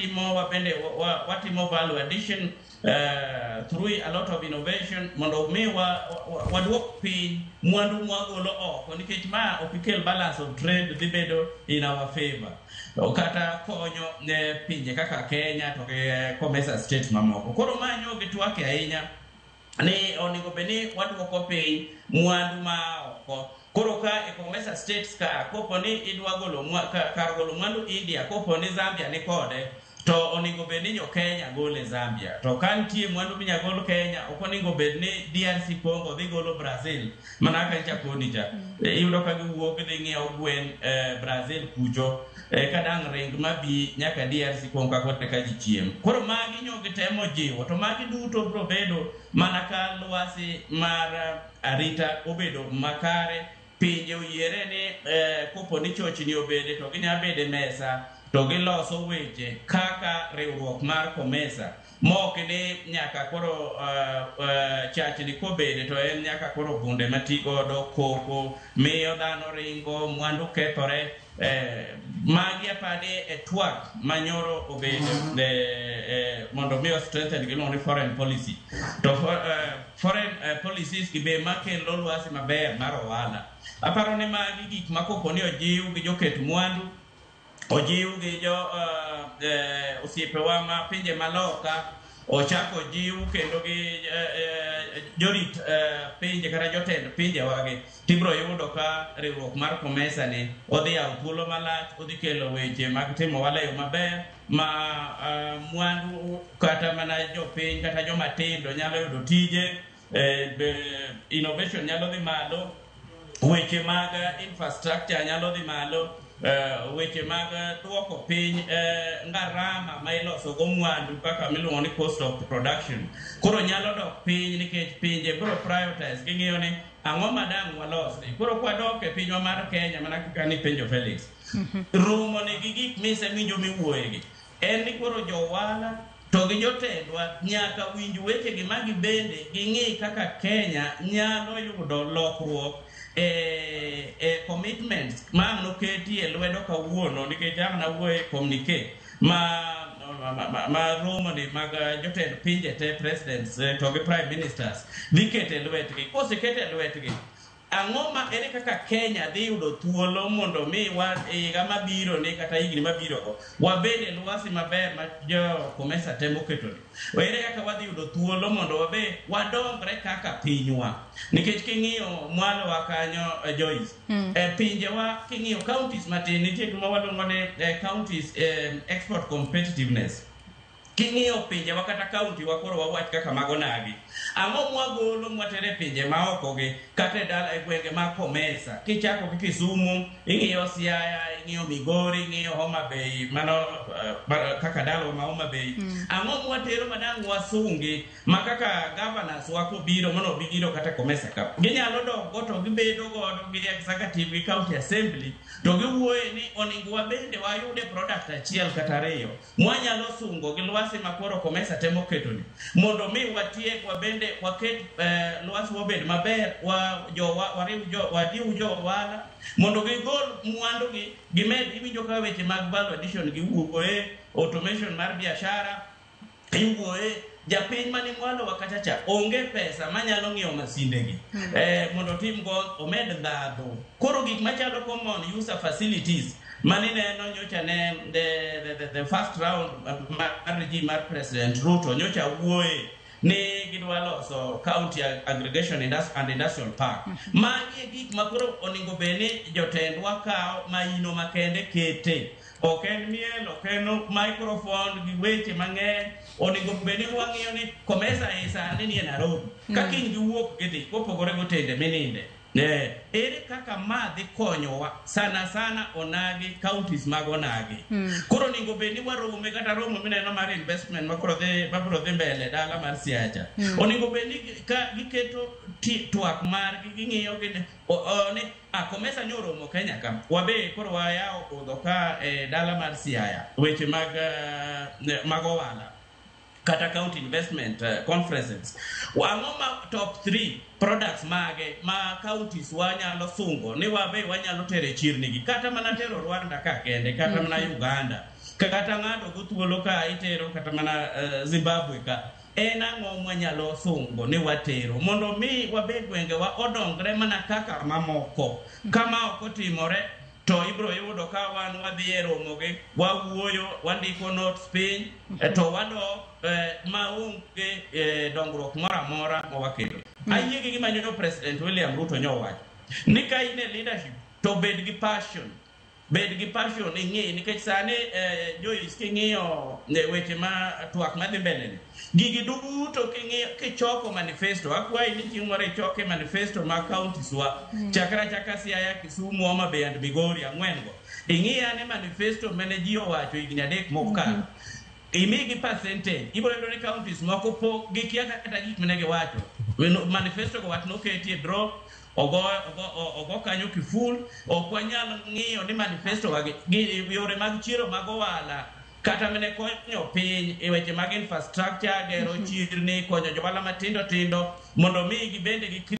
watimo wapende watimo value addition through a lot of innovation mondo mi waduok piny mwandu mwagolo oko nikech ma opikel balance of trade dhi bedo in our favor kata konyo ne pinje kaka Kenya to COMESA states mamoko. Koro manyo gitwake ahinya ni onego beni waduoko piny mwandu ma oko. Koro ka COMESA states ka kopo ni idwa golo kar golo mwandu India kopo ni Zambia ni kode to onego beni jo Kenya gole Zambia to kan tie mwandu minya golo Kenya okonego beni DRC Congo dhi golo Brazil mana ka chakoni cha yudo ka giwuok dhi ngiew gwen Brazil kucho kadang ring mabi nyaka DRC Congo kote ka jichiem. Koro magi nyogi temo jiwo to magi duto bro bedo mana ka lwasi mar arita obedo makare pinje uyiere ni kopo ni chochni obede to ginya bede mesa to giloso weche kaka riwruok mar COMESA mok ni nyaka koro chachni kobede to en nyaka koro gunde matigodo koko miyo dhano ringo mwandu kethore magi apade twak manyoro obede mondo miyo strengthen gino ni foreign policy to foreign policies gibe makelo lwasi maber mar ohala. Aparo ni magi gik makopo ni ojiw gi joket mwandu ojiw gi jo osiepewa ma pinje maloka ochako jiw kendo gi jorit pinje kata jotend pinje wage tibro yudo ka riwruok mar COMESA ni odhi yawo thuolo malach odhi kelo weche mag timo walayo maber ma mwandu kata mana jopiny kata joma tindo nyalo yudo tije innovation nyalo dhi malo weche mag infrastructure nyalo dhi malo weche mag duoko piny ngarama ma iloso go mwandu kaka miluongo ni cost of production koro nyalo dok piny nikech pinje bro prioritize ging'iyo ni ang'o madang walosi. Koro kwadok e pinywa mar Kenya mana kaka ni penjo Felix rumo ni gik misewinjo miwuoyegi en ni koro jowala to gi jotendwa nyaka winj wechegi magi bende ging'i kaka Kenya nyalo yudo lokruok commitments ma no keti e lwedo kawuono nikech na wuoye communicate ma romo ni mag jotend pinje te presidents to gi prime ministers dhi kete lwetgi kosekete lwetgi ang'o ma ere kaka Kenya dhi yudo thuolo mondo mi higa mabiro ni kata higni mabiro go wabede lwasi maber ma jo COMESA temo keto ni ere kaka wadhi yudo thuolo mondo wabe wadongre kaka pinywa nikech king'iyo mwalo wa kanyo Joyce pinje wa king'iyo counties matin nitie gima waluongo ni counties export competitiveness king'iyo pinje wa kata county wa koro wawach kaka mago nagi ang'o mwagolo mwatere pinje maoko gi kata dala gwenge ma COMESA kichako gi Kisumu ing'iyo Siaya ing'iyo Migori ing'iyo Homa Bay mano kaka dala ma Homa Bay ang'o mwatero madang wasungi makaka governors wako biro mono bigiro kata COMESA ka ginyalo dogo to gibedo godo gi executive gi county assembly to giwuoye ni oningo wabende wayude product achiel kata ariyo mwanyalo sungo gi lwasi makoro COMESA temo ketoni mondo mi watie wabende waket lwasi wabed maber wadiu jo wala mondo gigol mwandu gi gimed iwinjo ka weche mag value addition giwuoye automation mar biashara iwuoye japiny mani mwalo wakachacha onge pesa manyalo ng'iewo masinde gi mondo tim go omed ndadhu koro gik machalo common user facilities mani neno nyocha ne the first round mar President Ruto nyocha wuoye ni gidwa loso county aggregation and industrial park magi gik makoro oningo beni jotendwa kao maino makende kete oken miel oken microphone gi weche mang'eny oningo beni wang'iyo ni COMESA isani ni Nairobi kakin giwuok gidhi kopogore gotende meninde ere kaka madhi konyowa sana onagi counties mag onagi koro ningo beni warome kata romo mineno mar investment makoro dhi mbele dala mar Siacha oningo beni ka giketo twak mar ging'iyo ni COMESA nyoromo Kenya ka wabe koro wayawo odho ka dala mar Siaya weche mag owala kata county investment conferences wang'o ma top 3 products mage ma counties wanyalo sungo ni wabe wanyalo tere chirni gi kata mana tero Rwanda ka kende kata mana Uganda kata ng'ato go thuolo ka itero kata mana Zimbabwe ka en ang'o mwanyalo sungo ni watero mondo mi wabed gwengewa odongre mana kaka mamoko kama ok otimore to ibro yudo ka wan wadhi e romogi wawuoyo wandiko notes piny to wadok maonge dongruok moro amora mawakelo. Ayie gi gima nyono President William Ruto nyowacho ni ka in e leadership to bed gi passion ing'e nikech sani Joyce king'iyo weche ma twak madhi mbele ni gigi duto king'iyo kichoko manifesto akwayi ni chieng' moro ichoke manifesto ma counties wa chaka Siaya, Kisumu, Homa Bay and Migori ang'wen go ing'iya ne manifesto mane ji owacho higni 3 mokalo imigi percentage ibiro yudo ni counties moko po gikia kata gik mane giwacho manifesto go wat noketi e draw ogo kanyo kiful okwanyal ng'iyo ni manifesto gi yore mag chiro mag owala kata mene konyo piny e weche mag infrastructure gero chirni konyo jowala matindo mondo mi gibende gi